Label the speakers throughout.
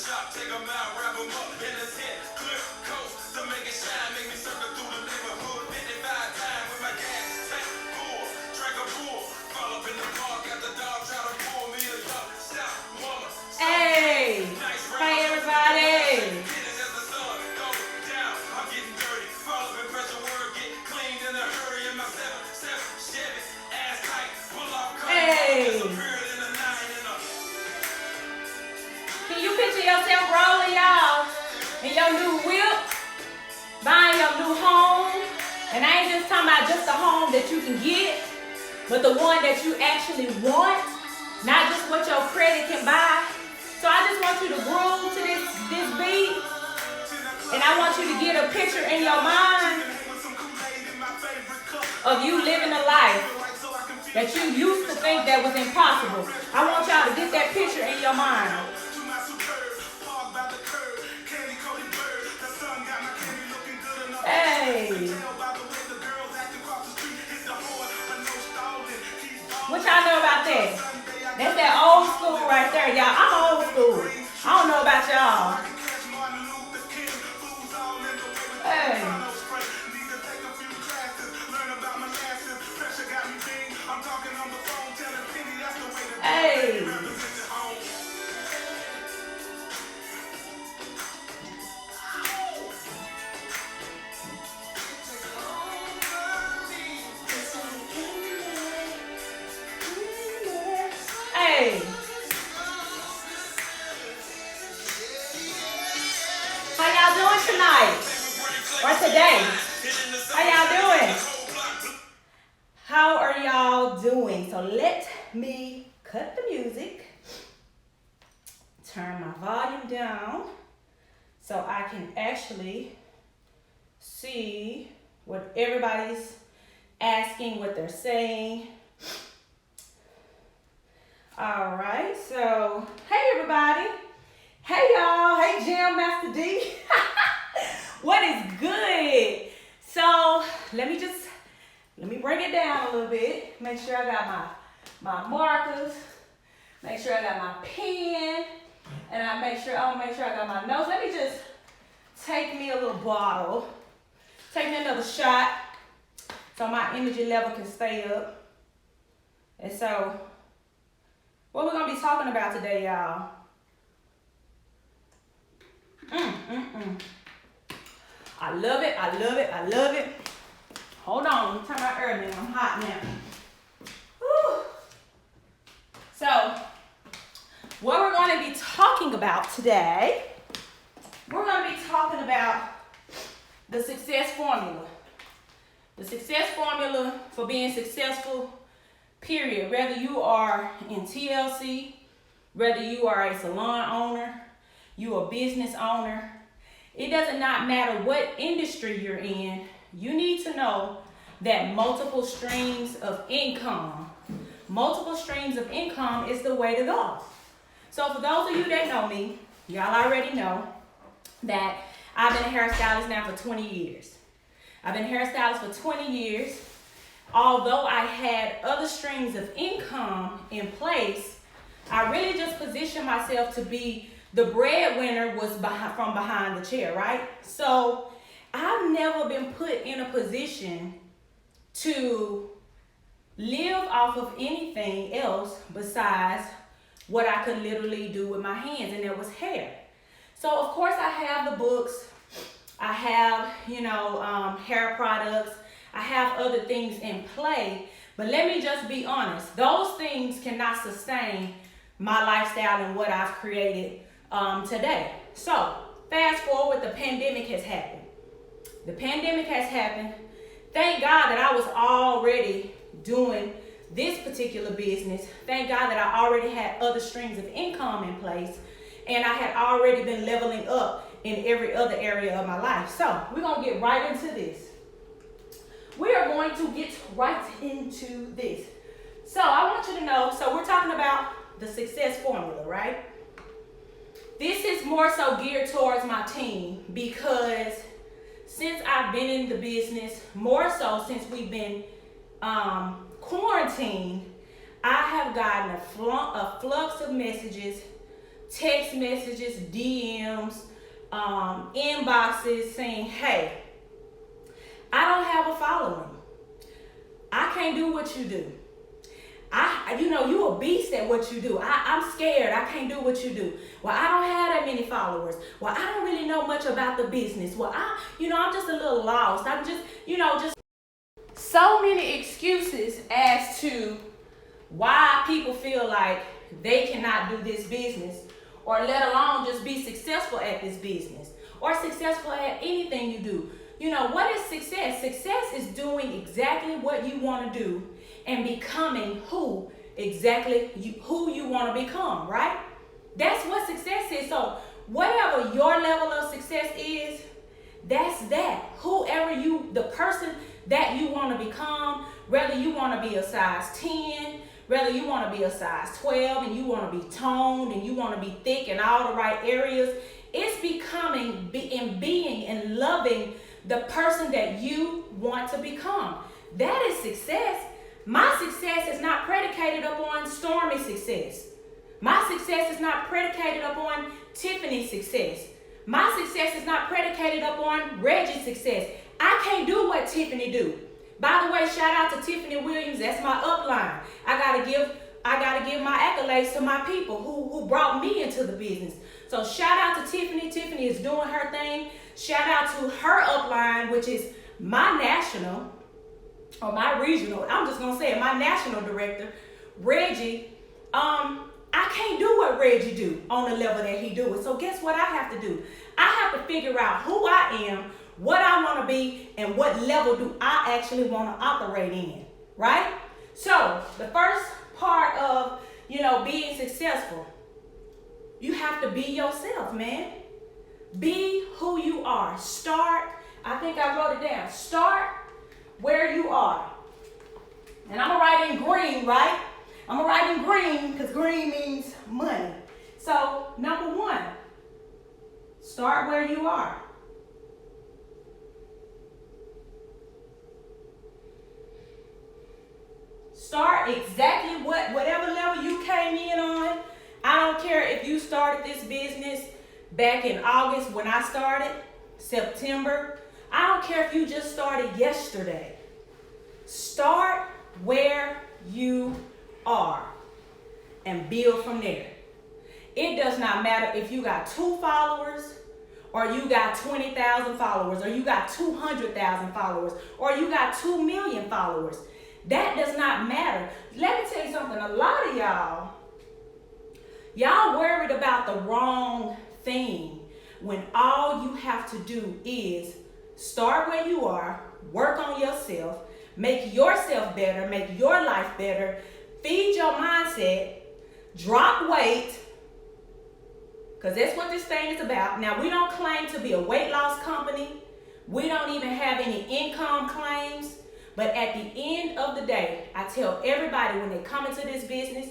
Speaker 1: shop, take them out, wrap them up in a tent, clip coast to make it shine, make me circle through the neighborhood 55 times with my gas tank full, drink a pool, fall up in the park, got the dog try to pull me a up, stop, mama.
Speaker 2: Hey, hey everybody. Hey. Can you picture yourself rolling, y'all, in your new whip, buying your new home? And I ain't just talking about just a home that you can get, but the one that you actually want, not just what your credit can buy. So I just want you to groove to this beat, and I want you to get a picture in your mind of you living a life that you used to think that was impossible. I want y'all to get that picture in your mind. Hey. What y'all know about that? That's that old school right there, y'all. I'm old school. I don't know about y'all. Hey. Hey. Hey. How y'all doing tonight? Or today? How y'all doing? How are y'all doing? So let me cut the music, turn my volume down so I can actually see what everybody's asking, what they're saying. All right, so hey everybody. Hey y'all, hey Jam Master D. What is good? So let me bring it down a little bit. Make sure I got my markers. Make sure I got my pen. And I'll make sure I got my notes. Let me just take me a little bottle. Take me another shot so my energy level can stay up. And so, what we're going to be talking about today, y'all. I love it, I love it, I love it. Hold on, let me turn my air down. I'm hot now. Whew. So, what we're going to be talking about today, we're going to be talking about the success formula. The success formula for being successful, period. Whether you are in TLC, whether you are a salon owner, you a business owner, it does not matter what industry you're in, you need to know that multiple streams of income is the way to go. So for those of you that know me, y'all already know that I've been a hairstylist now for 20 years. I've been a hairstylist for 20 years. Although I had other streams of income in place, I really just positioned myself to be the breadwinner from behind the chair, right? So I've never been put in a position to live off of anything else besides what I could literally do with my hands, and that was hair. So of course I have the books, I have, hair products, I have other things in play, but let me just be honest, those things cannot sustain my lifestyle and what I've created today. So fast forward, the pandemic has happened. Thank God that I was already doing this particular business. Thank God that I already had other streams of income in place, and I had already been leveling up in every other area of my life. So we're going to get right into this. We are going to get right into this. So I want you to know, so we're talking about the success formula, right? This is more so geared towards my team because since I've been in the business, more so since we've been quarantined, I have gotten a flux of messages text messages, DMs, inboxes saying, hey, I don't have a following. I can't do what you do. You a beast at what you do. I'm scared. I can't do what you do. Well, I don't have that many followers. Well, I don't really know much about the business. Well, I'm just a little lost. I'm just so many excuses as to why people feel like they cannot do this business, or let alone just be successful at this business or successful at anything you do. What is success? Success is doing exactly what you want to do and becoming who you want to become, right? That's what success is. So whatever your level of success is, that's that. The person that you want to become, whether you want to be a size 10, whether you want to be a size 12 and you want to be toned and you want to be thick in all the right areas, it's becoming and being and loving the person that you want to become. That is success. My success is not predicated upon Stormy's success. My success is not predicated upon Tiffany's success. My success is not predicated upon Reggie's success. I can't do what Tiffany do. By the way, shout out to Tiffany Williams. That's my upline. I gotta give my accolades to my people who brought me into the business. So shout out to Tiffany. Tiffany is doing her thing. Shout out to her upline, which is my national or my regional. I'm just gonna say it, my national director, Reggie. I can't do what Reggie do on the level that he do it. So guess what I have to do? I have to figure out who I am, what I want to be, and what level do I actually want to operate in, right? So the first part of, being successful, you have to be yourself, man. Be who you are. Start, I think I wrote it down. Start where you are. And I'm going to write in green, right? I'm going to write in green because green means money. So, number one, start where you are. Start exactly whatever level you came in on. I don't care if you started this business back in August when I started, September. I don't care if you just started yesterday. Start where you are and build from there. It does not matter if you got 2 followers or you got 20,000 followers or you got 200,000 followers or you got 2 million followers. That does not matter. Let me tell you something. A lot of y'all worried about the wrong thing when all you have to do is start where you are, work on yourself, make yourself better, make your life better, feed your mindset, drop weight, because that's what this thing is about. Now, we don't claim to be a weight loss company. We don't even have any income claims. But at the end of the day, I tell everybody when they come into this business,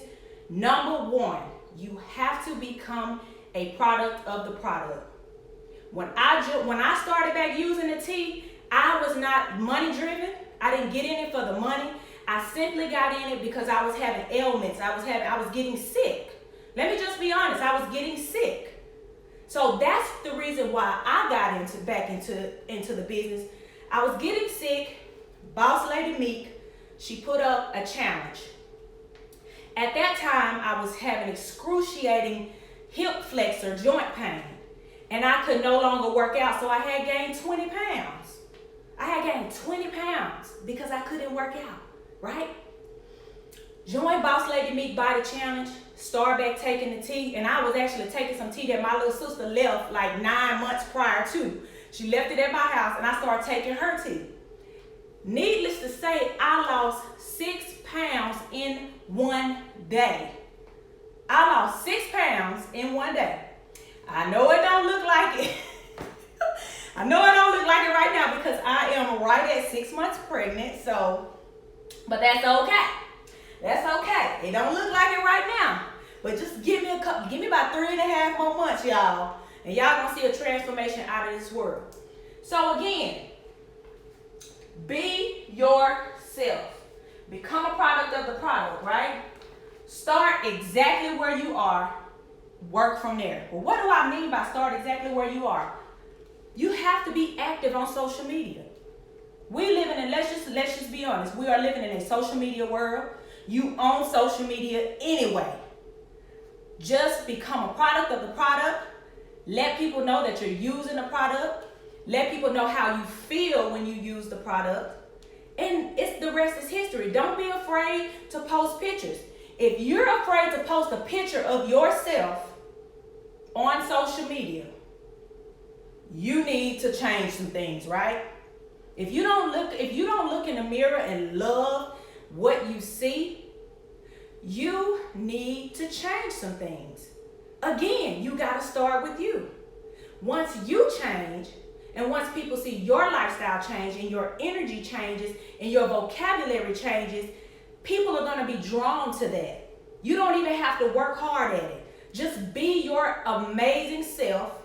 Speaker 2: number one, you have to become a product of the product. When I started back using the tea, I was not money driven. I didn't get in it for the money. I simply got in it because I was having ailments. I was getting sick. Let me just be honest. I was getting sick. So that's the reason why I got back into the business. I was getting sick. Boss Lady Meek, she put up a challenge. At that time, I was having excruciating hip flexor joint pain, and I could no longer work out, so I had gained 20 pounds. I had gained 20 pounds because I couldn't work out, right? Joined Boss Lady Meek Body Challenge, started back taking the tea, and I was actually taking some tea that my little sister left like 9 months prior to. She left it at my house, and I started taking her tea. Needless to say, I lost 6 pounds in one day. I lost 6 pounds in one day. I know it don't look like it. I know it don't look like it right now because I am right at 6 months pregnant. But that's okay. That's okay. It don't look like it right now. But just give me about 3.5 more months, y'all. And y'all gonna see a transformation out of this world. So again, be yourself. Become a product of the product, right? Start exactly where you are. work from there. Well, what do I mean by start exactly where you are? You have to be active on social media. We living in, let's just be honest, we are living in a social media world. You own social media anyway. Just become a product of the product. Let people know that you're using the product. Let people know how you feel when you use the product. And the rest is history. Don't be afraid to post pictures. If you're afraid to post a picture of yourself on social media, you need to change some things, right? If you don't look in the mirror and love what you see, you need to change some things. Again, you got to start with you. Once you change, and once people see your lifestyle change and your energy changes and your vocabulary changes, people are going to be drawn to that. You don't even have to work hard at it. Just be your amazing self,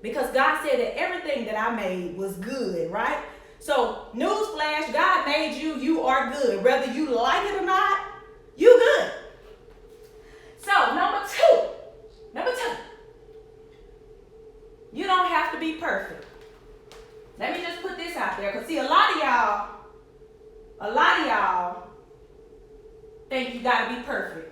Speaker 2: because God said that everything that I made was good, right? So, newsflash, God made you, you are good. Whether you like it or not, you good. So, number two, you don't have to be perfect. Let me just put this out there, because see, a lot of y'all think you got to be perfect.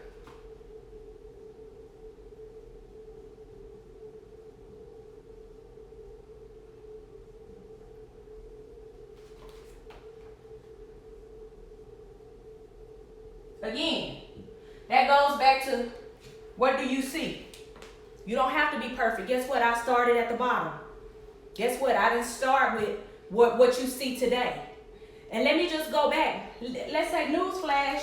Speaker 2: Again, that goes back to, what do you see? You don't have to be perfect. Guess what? I started at the bottom. Guess what? I didn't start with what you see today. And let me just go back. Let's say newsflash,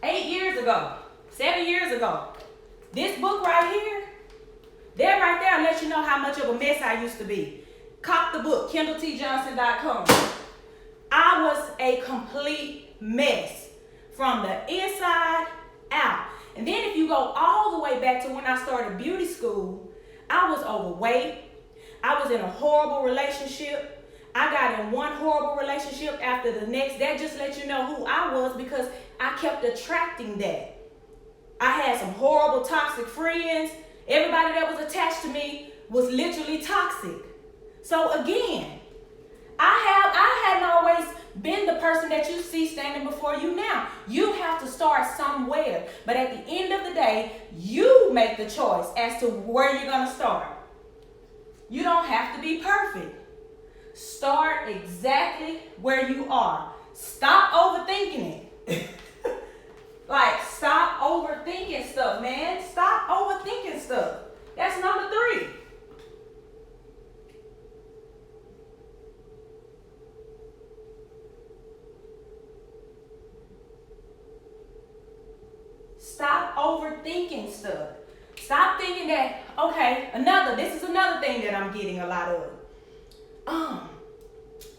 Speaker 2: 8 years ago, 7 years ago. This book right here, that right there lets you know how much of a mess I used to be. Cop the book, KendallTJohnson.com. I was a complete mess from the inside out. And then if you go all the way back to when I started beauty school, I was overweight. I was in a horrible relationship. I got in one horrible relationship after the next. That just lets you know who I was, because I kept attracting that. I had some horrible toxic friends. Everybody that was attached to me was literally toxic. So again, I hadn't always been the person that you see standing before you now. You have to start somewhere. But at the end of the day, you make the choice as to where you're going to start. You don't have to be perfect. Start exactly where you are. Stop overthinking it. Like, stop overthinking stuff, man. Stop overthinking stuff. That's number 3. Stop overthinking stuff. Stop thinking that, okay, this is another thing that I'm getting a lot of.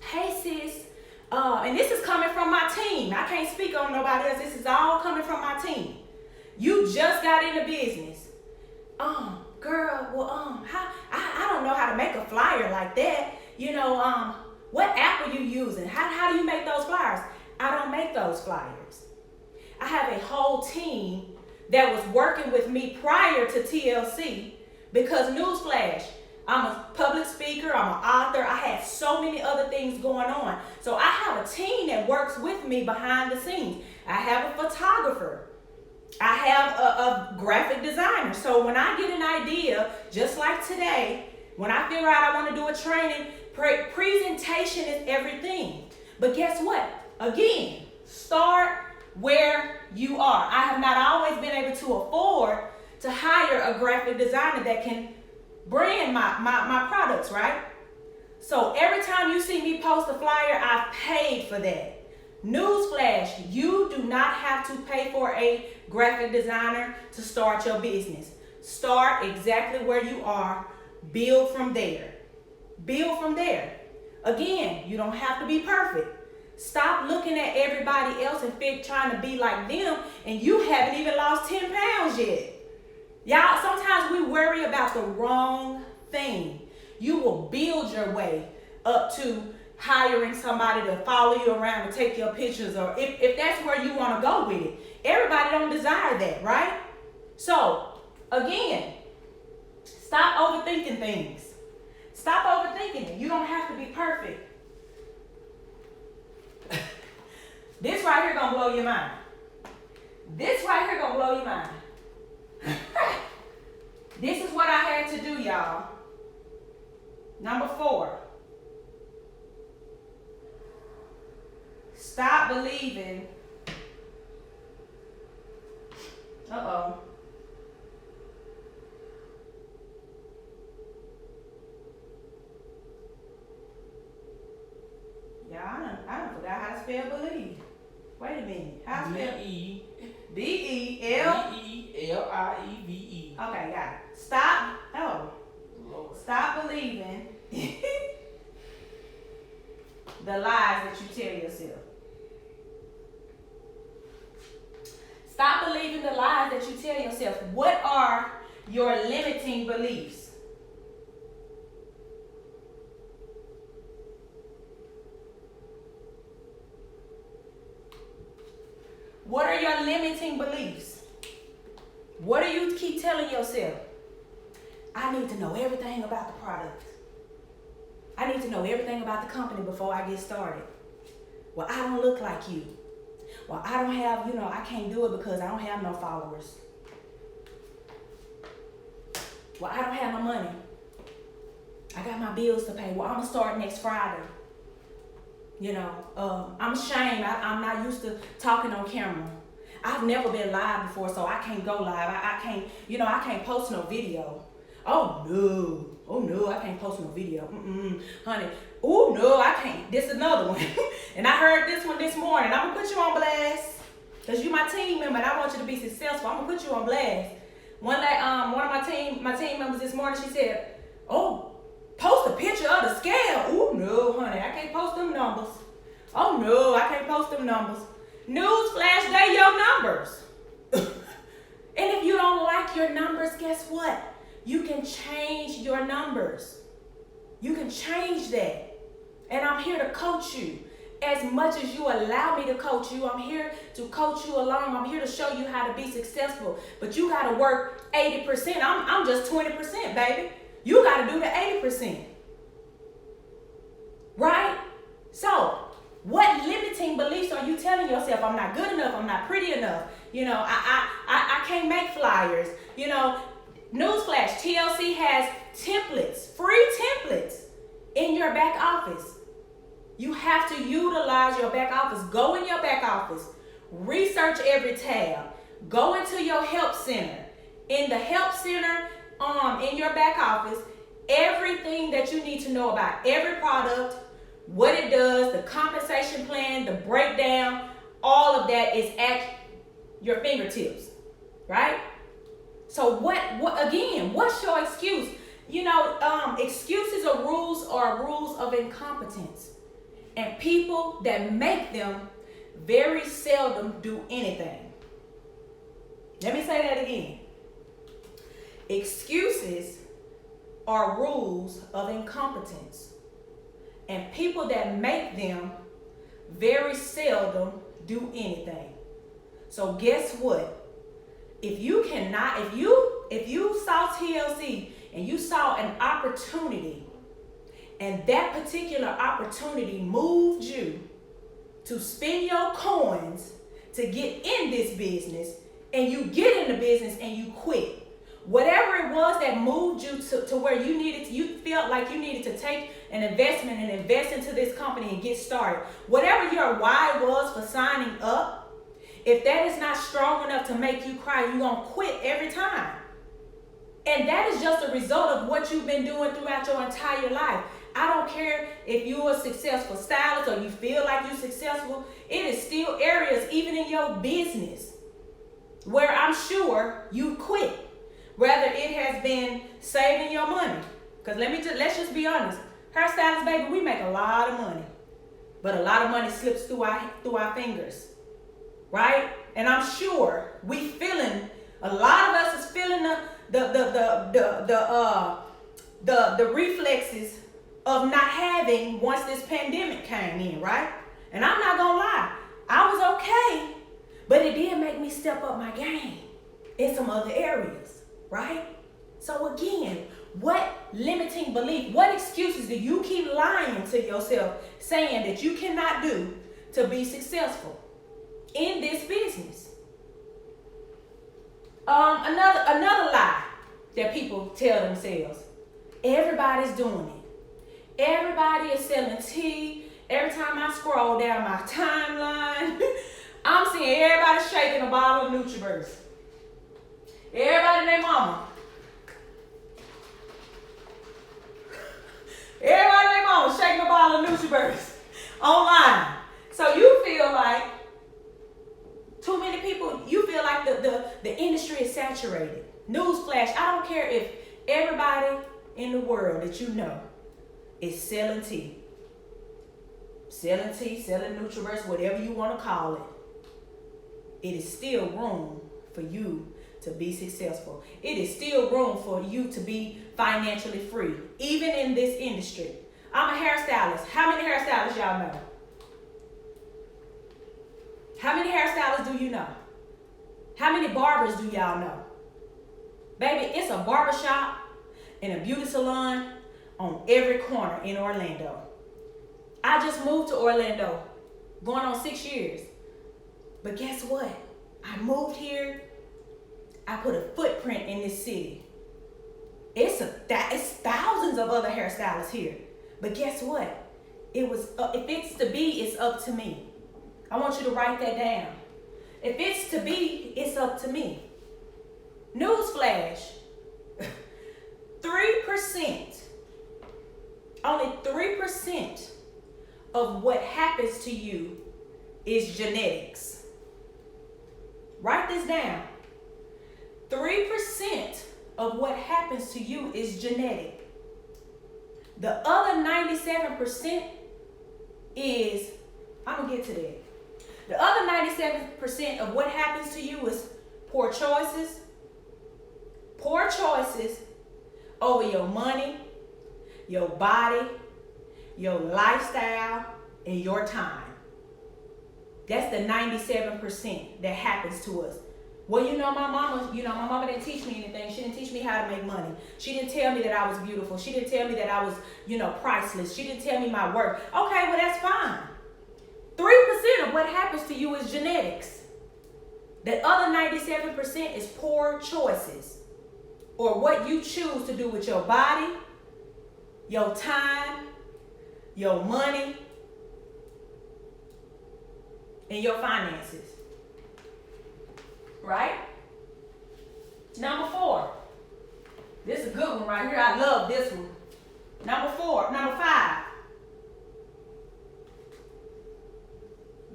Speaker 2: Hey sis, and this is coming from my team. I can't speak on nobody else. This is all coming from my team. You just got into business. Girl, well, I don't know how to make a flyer like that. You know, what app are you using? How do you make those flyers? I don't make those flyers. I have a whole team that was working with me prior to TLC, because newsflash, I'm a public speaker, I'm an author, I had so many other things going on. So I have a team that works with me behind the scenes. I have a photographer. I have a graphic designer. So when I get an idea, just like today, when I figure out I want to do a training, presentation is everything. But guess what? Again, start where you are. I have not always been able to afford to hire a graphic designer that can brand my products, right? So every time you see me post a flyer, I've paid for that. Newsflash, you do not have to pay for a graphic designer to start your business. Start exactly where you are. Build from there. Build from there. Again, you don't have to be perfect. Stop looking at everybody else and trying to be like them, and you haven't even lost 10 pounds yet. Y'all, sometimes we worry about the wrong thing. You will build your way up to hiring somebody to follow you around and take your pictures, or if that's where you want to go with it. Everybody don't desire that, right? So, again, stop overthinking things. Stop overthinking it. You don't have to be perfect. This right here gonna blow your mind. This right here gonna blow your mind. This is what I had to do, y'all. Number 4. Stop believing. Uh-oh. Yeah, I done forgot how to spell believe. Wait a minute. How to spell?
Speaker 3: B-E-L-I-E-V-E.
Speaker 2: Okay, got it. Stop. Oh.
Speaker 3: Lord.
Speaker 2: Stop believing the lies that you tell yourself. Stop believing the lies that you tell yourself. What are your limiting beliefs? What are your limiting beliefs? What do you keep telling yourself? I need to know everything about the product. I need to know everything about the company before I get started. Well, I don't look like you. Well, I don't have, I can't do it because I don't have no followers. Well, I don't have no money. I got my bills to pay. Well, I'm going to start next Friday. I'm ashamed. I'm not used to talking on camera. I've never been live before, so I can't go live. I can't post no video. Oh no, I can't post no video. Honey. Oh no, I can't. This is another one. And I heard this one this morning. I'm gonna put you on blast. Cause you my team member and I want you to be successful. I'm gonna put you on blast. One day, one of my team members this morning, she said, "Oh, post a picture of the scale." Oh no, honey, I can't post them numbers. Oh no, I can't post them numbers. Newsflash, they your numbers. And if you don't like your numbers, guess what? You can change your numbers. You can change that. And I'm here to coach you. As much as you allow me to coach you, I'm here to coach you along. I'm here to show you how to be successful. But you got to work 80%. I'm just 20%, baby. You got to do the 80%. Right? So, what limiting beliefs are you telling yourself? I'm not good enough. I'm not pretty enough. I can't make flyers. Newsflash, TLC has templates, free templates in your back office. You have to utilize your back office. Go in your back office. Research every tab. Go into your help center. In the help center, in your back office, everything that you need to know about every product, what it does, the compensation plan, the breakdown, all of that is at your fingertips, right? So what's your excuse? Excuses or rules are rules of incompetence. And people that make them very seldom do anything. Let me say that again. Excuses are rules of incompetence. And people that make them very seldom do anything. So guess what? If you saw TLC and you saw an opportunity, and that particular opportunity moved you to spend your coins to get in this business, and you get in the business and you quit. Whatever it was that moved you to where you felt like you needed to take an investment and invest into this company and get started. Whatever your why was for signing up, if that is not strong enough to make you cry, you're going to quit every time. And that is just a result of what you've been doing throughout your entire life. I don't care if you're a successful stylist or you feel like you're successful. It is still areas, even in your business, where I'm sure you quit. Whether it has been saving your money. Because let's just be honest. Hairstylists, baby, we make a lot of money. But a lot of money slips through our fingers. Right? And I'm sure a lot of us is feeling the reflexes of not having once this pandemic came in, right? And I'm not gonna lie, I was okay, but it did make me step up my game. in some other areas, right? So again, what limiting belief, what excuses do you keep lying to yourself saying that you cannot do to be successful in this business? Another lie that people tell themselves. Everybody's doing it. Everybody is selling tea. Every time I scroll down my timeline, I'm seeing everybody shaking a bottle of NutriBurst. Everybody and their mama. Everybody and their mama shaking a bottle of NutriBurst online. So you feel like too many people, you feel like the industry is saturated. Newsflash, I don't care if everybody in the world that you know is selling tea, selling NutriBurst, whatever you want to call it. It is still room for you to be successful. It is still room for you to be financially free, even in this industry. I'm a hairstylist. How many hairstylists y'all know? How many hairstylists do you know? How many barbers do y'all know? Baby, it's a barbershop and a beauty salon on every corner in Orlando. I just moved to Orlando, going on 6 years. But guess what? I moved here. I put a footprint in this city. It's thousands of other hairstylists here. But guess what? If it's to be, it's up to me. I want you to write that down. If it's to be, it's up to me. Newsflash. 3%, only 3% of what happens to you is genetics. Write this down. 3% of what happens to you is genetic. The other 97% is, I'm going to get to that. The other 97% of what happens to you is poor choices. Poor choices over your money, your body, your lifestyle, and your time. That's the 97% that happens to us. Well, my mama didn't teach me anything. She didn't teach me how to make money. She didn't tell me that I was beautiful. She didn't tell me that I was, priceless. She didn't tell me my worth. Okay, well, that's fine. 3% of what happens to you is genetics. The other 97% is poor choices, or what you choose to do with your body, your time, your money, and your finances. Right? Number 4. This is a good one right here. I love this one. Number 5.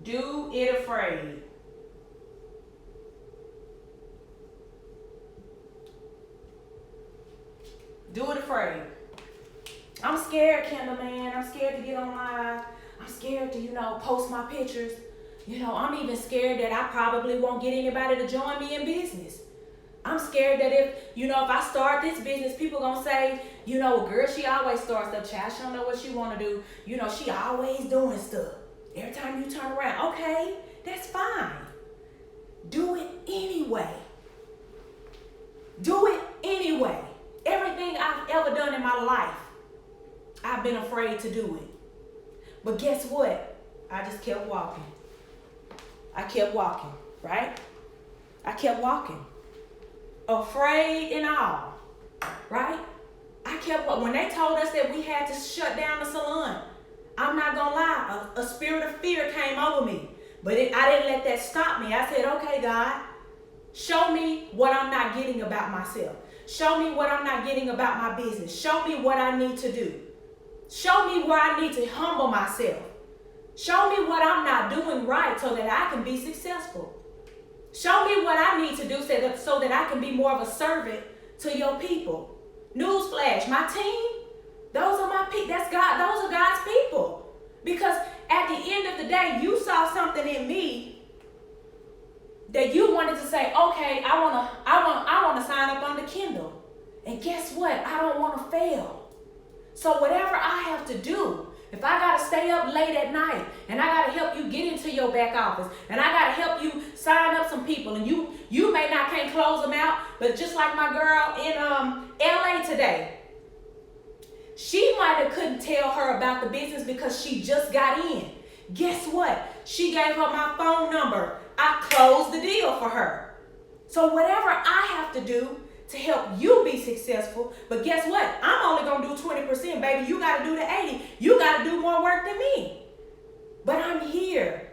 Speaker 2: Do it afraid. Do it afraid. I'm scared, Kendall, man. I'm scared to get on live. I'm scared to, post my pictures. I'm even scared that I probably won't get anybody to join me in business. I'm scared that if I start this business, people gonna say, girl, she always starts stuff. Child, she don't know what she wanna do. She always doing stuff. Every time you turn around, okay, that's fine. Do it anyway. Do it anyway. Everything I've ever done in my life, I've been afraid to do it. But guess what? I just kept walking. I kept walking, right? I kept walking. Afraid and all, right? I kept walking. When they told us that we had to shut down the salon, I'm not gonna lie, a spirit of fear came over me. But I didn't let that stop me. I said, okay, God, show me what I'm not getting about myself. Show me what I'm not getting about my business. Show me what I need to do. Show me where I need to humble myself. Show me what I'm not doing right so that I can be successful. Show me what I need to do so that I can be more of a servant to your people. Newsflash, my team, those are my people. That's God. Those are God's people. Because at the end of the day, you saw something in me that you wanted to say, okay, I want to sign up under Kendall. And guess what? I don't want to fail. So whatever I have to do If I gotta stay up late at night and I gotta help you get into your back office and I gotta help you sign up some people and you may not can't close them out, but just like my girl in LA today, she might have couldn't tell her about the business because she just got in. Guess what? She gave her my phone number. I closed the deal for her. So whatever I have to do to help you be successful, but guess what? I'm only gonna do 20%, baby. You gotta do the 80. You gotta do more work than me. But I'm here.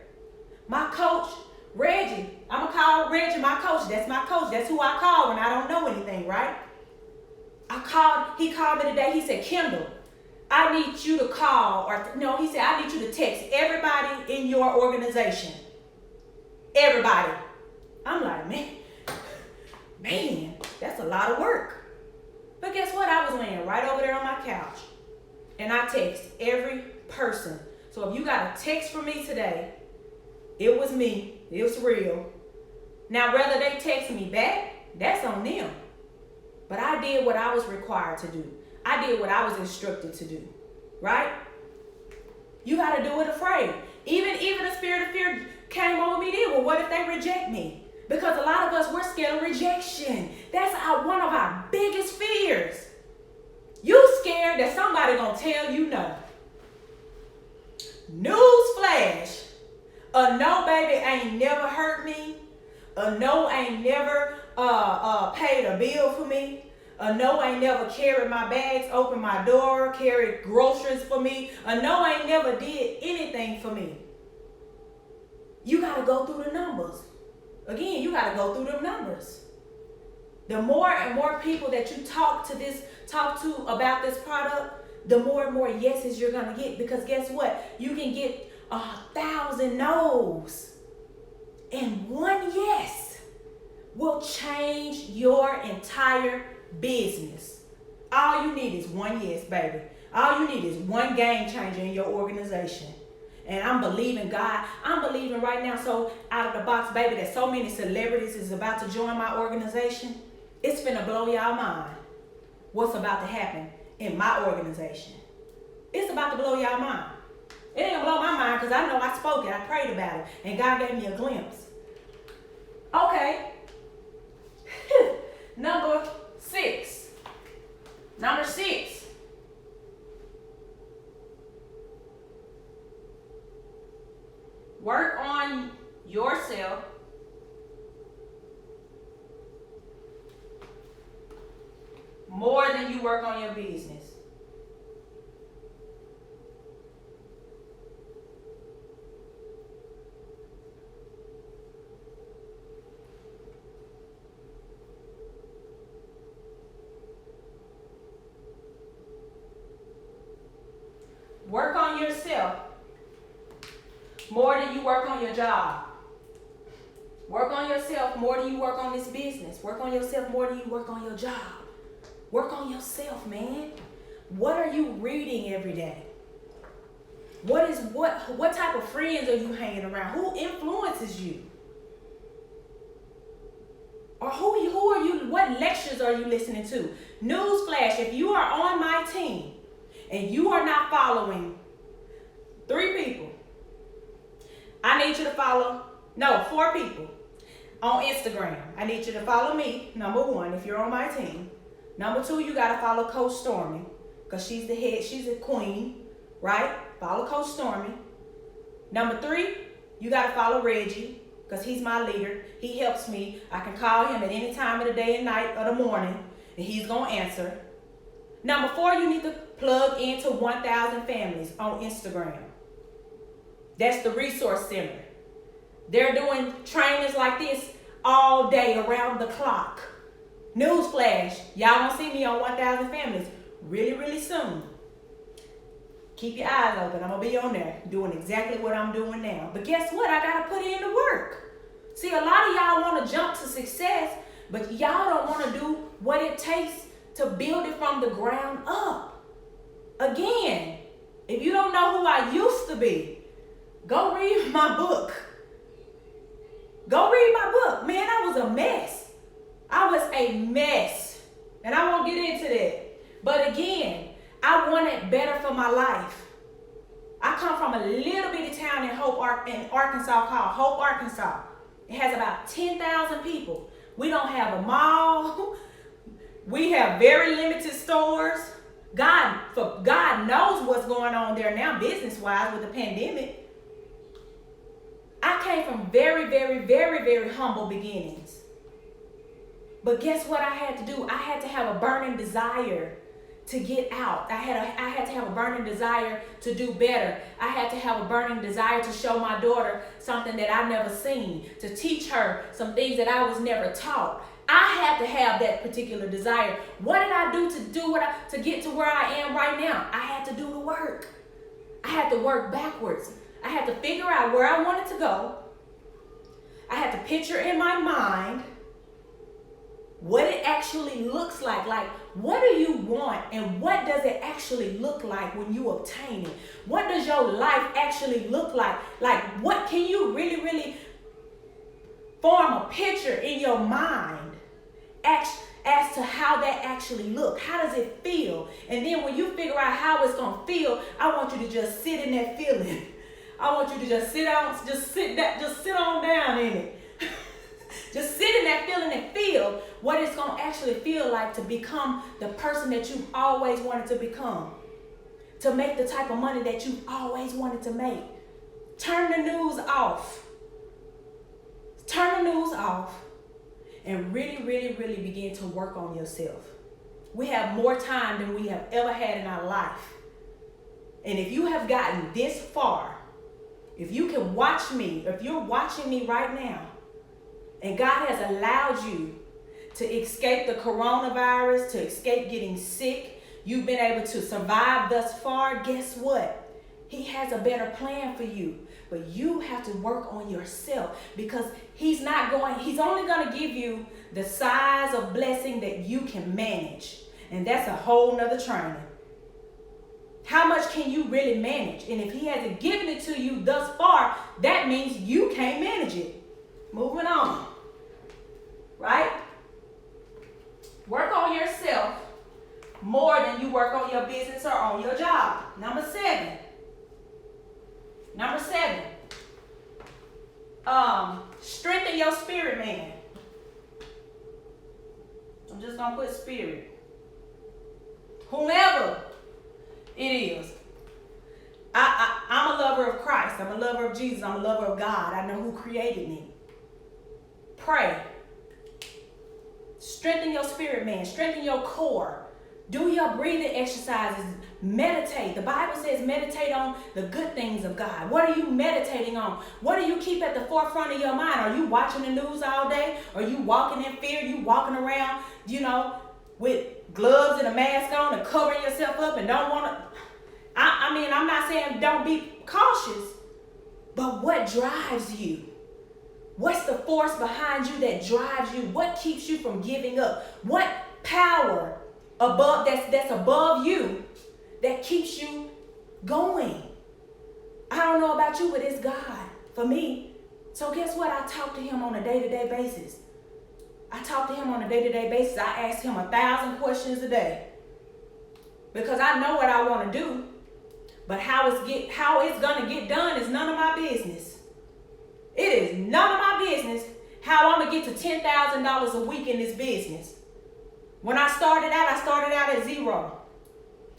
Speaker 2: My coach, Reggie, I'm gonna call Reggie my coach. That's my coach. That's who I call when I don't know anything, right? He called me today. He said, Kendall, I need you to call, he said, I need you to text everybody in your organization. Everybody. I'm like, man, that's a lot of work. But guess what? I was laying right over there on my couch. And I text every person. So if you got a text from me today, it was me. It was real. Now, whether they text me back, that's on them. But I did what I was required to do. I did what I was instructed to do. Right? You got to do it afraid. Even the spirit of fear came over me then. Well, what if they reject me? Because a lot of us, we're scared of rejection. That's one of our biggest fears. You scared that somebody gonna tell you no. Newsflash. A no, baby, ain't never hurt me. A no ain't never paid a bill for me. A no ain't never carried my bags, opened my door, carried groceries for me. A no ain't never did anything for me. You gotta go through the numbers. Again, you got to go through them numbers. The more and more people that you talk to about this product, the more and more yeses you're going to get. Because guess what? You can get 1,000 no's. And one yes will change your entire business. All you need is one yes, baby. All you need is one game changer in your organization. And I'm believing God. I'm believing right now, so out of the box, baby, that so many celebrities is about to join my organization. It's finna blow y'all mind what's about to happen in my organization. It's about to blow y'all mind. It ain't gonna blow my mind because I know I spoke it. I prayed about it. And God gave me a glimpse. Okay. Number six. Work on yourself more than you work on your business. Work on yourself more than you work on your job. Work on yourself more than you work on this business. Work on yourself more than you work on your job. Work on yourself, man. What are you reading every day? What type of friends are you hanging around? Who influences you? Or who are you? What lectures are you listening to? Newsflash, if you are on my team and you are not following 3 people, I need you to follow, 4 people on Instagram. I need you to follow me, number 1, if you're on my team. Number 2, you got to follow Coach Stormy because she's the head, she's the queen, right? Follow Coach Stormy. Number 3, you got to follow Reggie because he's my leader. He helps me. I can call him at any time of the day and night or the morning, and he's going to answer. Number 4, you need to plug into 1,000 Families on Instagram. That's the resource center. They're doing trainings like this all day around the clock. Newsflash, y'all gonna see me on 1,000 Families really, really soon. Keep your eyes open. I'm gonna be on there doing exactly what I'm doing now. But guess what? I gotta put in the work. See, a lot of y'all wanna jump to success, but y'all don't wanna do what it takes to build it from the ground up. Again, if you don't know who I used to be, go read my book. Go read my book. Man, I was a mess. I was a mess. And I won't get into that. But again, I wanted better for my life. I come from a little bitty town in Arkansas called Hope, Arkansas. It has about 10,000 people. We don't have a mall. We have very limited stores. God knows what's going on there now business-wise with the pandemic. I came from very, very, very, very humble beginnings. But guess what I had to do? I had to have a burning desire to get out. I had to have a burning desire to do better. I had to have a burning desire to show my daughter something that I never seen, to teach her some things that I was never taught. I had to have that particular desire. What did I do to get to where I am right now? I had to do the work. I had to work backwards. I had to figure out where I wanted to go. I had to picture in my mind what it actually looks like. Like, what do you want and what does it actually look like when you obtain it? What does your life actually look like? Like, what can you really, really form a picture in your mind as to how that actually look? How does it feel? And then when you figure out how it's going to feel, I want you to just sit in that feeling. I want you to just sit on down in it. Just sit in that feeling and feel what it's going to actually feel like to become the person that you've always wanted to become. To make the type of money that you've always wanted to make. Turn the news off. Turn the news off and really, really, really begin to work on yourself. We have more time than we have ever had in our life. And if you have gotten this far, if you can watch me, if you're watching me right now, and God has allowed you to escape the coronavirus, to escape getting sick, you've been able to survive thus far, guess what? He has a better plan for you. But you have to work on yourself because he's only going to give you the size of blessing that you can manage. And that's a whole nother training. How much can you really manage? And if he hasn't given it to you thus far, that means you can't manage it. Moving on. Right? Work on yourself more than you work on your business or on your job. Number 7. Strengthen your spirit, man. I'm just going to put spirit. Whomever it is. I'm a lover of Christ. I'm a lover of Jesus. I'm a lover of God. I know who created me. Pray. Strengthen your spirit, man. Strengthen your core. Do your breathing exercises. Meditate. The Bible says meditate on the good things of God. What are you meditating on? What do you keep at the forefront of your mind? Are you watching the news all day? Are you walking in fear? You walking around, with gloves and a mask on and covering yourself up and don't want to... I'm not saying don't be cautious, but what drives you? What's the force behind you that drives you? What keeps you from giving up? What power above that's above you that keeps you going? I don't know about you, but it's God for me. So guess what? I talk to him on a day-to-day basis. I ask him 1,000 questions a day because I know what I want to do, but how it's gonna get done is none of my business. It is none of my business how I'm gonna get to $10,000 a week in this business. When I started out at zero.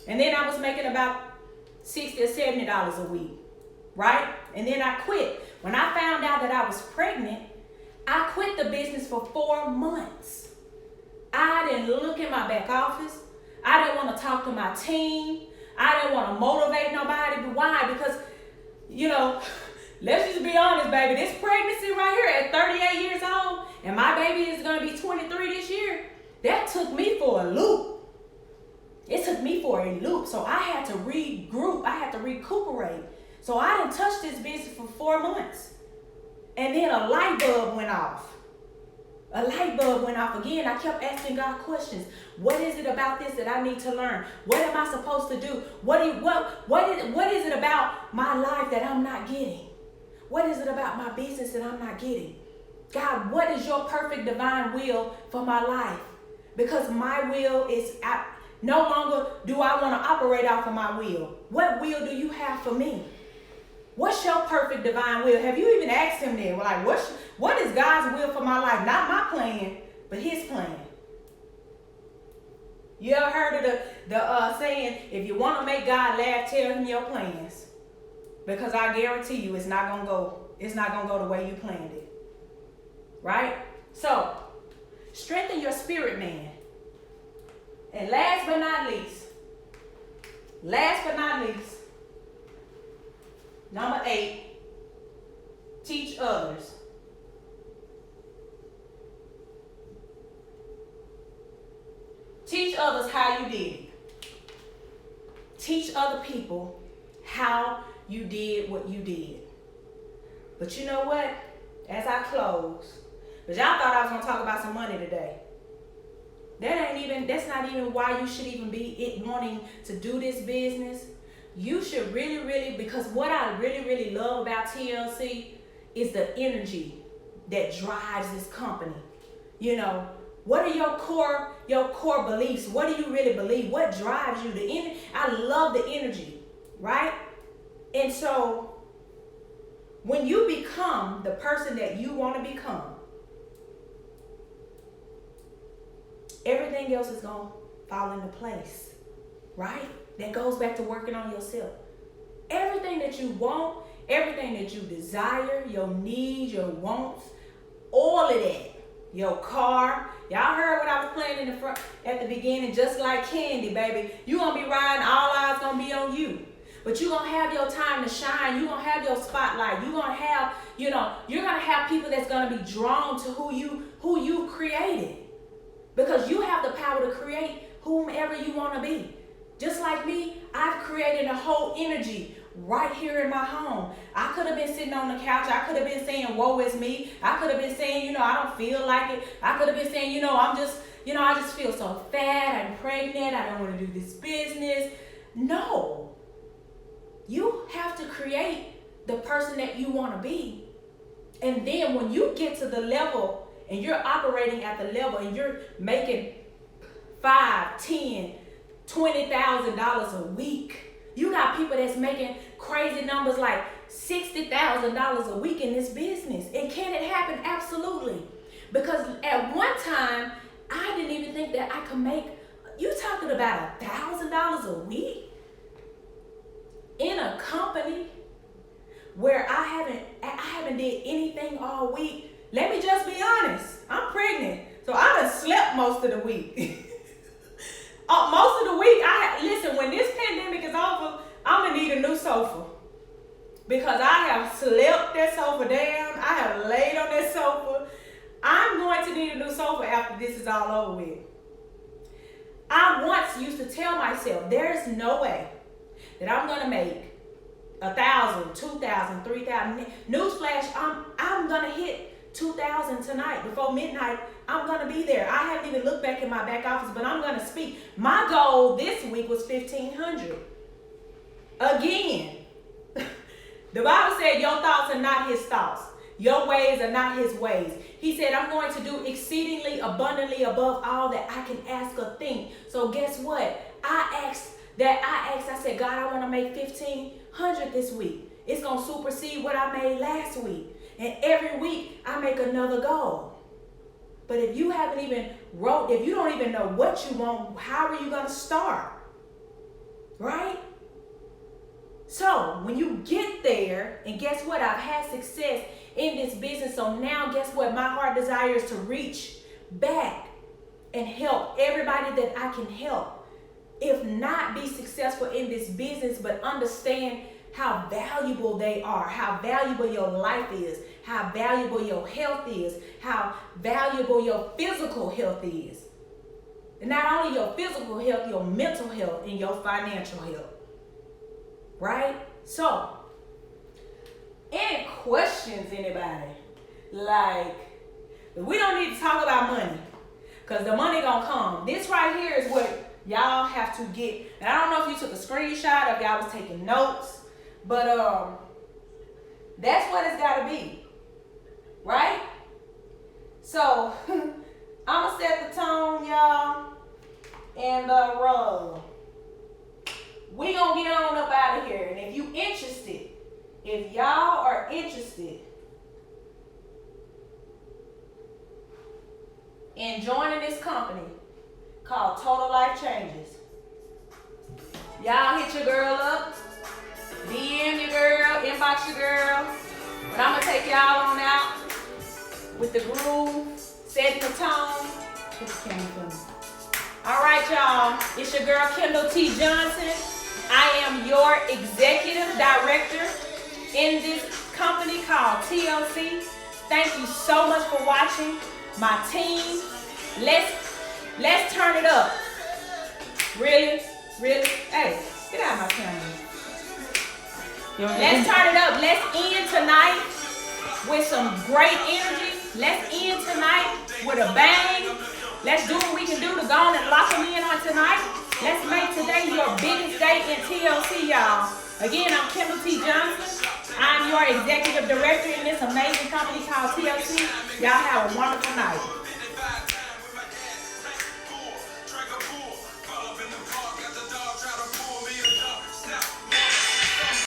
Speaker 2: And then I was making about $60 or $70 a week, right? And then I quit. When I found out that I was pregnant, I quit the business for 4 months. I didn't look in my back office. I didn't want to talk to my team. I didn't want to motivate nobody. Why? Because, let's just be honest, baby. This pregnancy right here at 38 years old, and my baby is going to be 23 this year, that took me for a loop. It took me for a loop. So I had to regroup. I had to recuperate. So I didn't touch this business for 4 months. And then a light bulb went off. Again. I kept asking God questions. What is it about this that I need to learn? What am I supposed to do? What is it about my life that I'm not getting? What is it about my business that I'm not getting? God, what is your perfect divine will for my life? Because my will is no longer do I want to operate off of my will. What will do you have for me? What's your perfect divine will? Have you even asked him that? Like, what is God's will for my life? Not my plan, but his plan. You ever heard of the saying, if you want to make God laugh, tell him your plans. Because I guarantee you it's not gonna go the way you planned it. Right? So, strengthen your spirit, man. And last but not least, number 8, teach others. Teach others how you did it. Teach other people how you did what you did. But you know what? As I close, because y'all thought I was going to talk about some money today. That's not even why you should even be wanting to do this business. You should really, because what I really love about TLC is the energy that drives this company. You know, what are your core beliefs? What do you really believe? What drives you? I love the energy, right? And so when you become the person that you want to become, everything else is going to fall into place, right? That goes back to working on yourself. Everything that you want, everything that you desire, your needs, your wants, all of that. Your car. Y'all heard what I was playing in the front at the beginning, just like candy, baby. You're going to be riding, all eyes going to be on you. But you're going to have your time to shine. You're going to have your spotlight. You're going to have, you're going to have people that's going to be drawn to who you created. Because you have the power to create whomever you want to be. Just like me, I've created a whole energy right here in my home. I could have been sitting on the couch. I could have been saying, woe is me. I could have been saying, I don't feel like it. I could have been saying, I just feel so fat. I'm pregnant. I don't want to do this business. No. You have to create the person that you want to be. And then when you get to the level and you're operating at the level and you're making $5, $10, $20,000 a week. You got people that's making crazy numbers like $60,000 a week in this business. And can it happen? Absolutely. Because at one time, I didn't even think that I could make, you talking about $1,000 a week in a company where I haven't did anything all week. Let me just be honest. I'm pregnant. So I done slept most of the week. Most of the week, listen, when this pandemic is over, I'm going to need a new sofa. Because I have slept that sofa down. I have laid on that sofa. I'm going to need a new sofa after this is all over with. I once used to tell myself, there's no way that I'm going to make 1,000, 2,000, 3,000. Newsflash, I'm going to hit 2,000 tonight. Before midnight, I'm going to be there. I haven't even looked back in my back office, but I'm going to speak. My goal this week was 1,500. Again, the Bible said your thoughts are not his thoughts. Your ways are not his ways. He said, I'm going to do exceedingly abundantly above all that I can ask or think. So guess what? I said, God, I want to make 1,500 this week. It's going to supersede what I made last week. And every week I make another goal. But if you haven't even if you don't even know what you want, how are you going to start? Right? So when you get there, and guess what? I've had success in this business. So now guess what? My heart desire is to reach back and help everybody that I can help. If not be successful in this business, but understand how valuable they are, how valuable your life is, how valuable your health is, how valuable your physical health is. And not only your physical health, your mental health and your financial health. Right? So, any questions, anybody? Like, we don't need to talk about money, because the money gonna come. This right here is what y'all have to get. And I don't know if you took a screenshot or if y'all was taking notes, but that's what it's gotta be. Right? So, I'm gonna set the tone, y'all, and we gonna get on up out of here. And if you interested if y'all are interested in joining this company called Total Life Changes, y'all hit your girl up, DM your girl, inbox your girl. But I'm gonna take y'all on out with the groove, setting the tone. Put the camera for me. All right, y'all. It's your girl Kendall T. Johnson. I am your executive director in this company called TLC. Thank you so much for watching. My team, let's turn it up. Really? Hey, get out of my camera. Let's turn it up. Let's end tonight with some great energy. Let's end tonight with a bang. Let's do what we can do to go on and lock them in on tonight. Let's make today your biggest day in TLC, y'all. Again, I'm Kendall T. Johnson. I'm your executive director in this amazing company called TLC. Y'all have a wonderful night.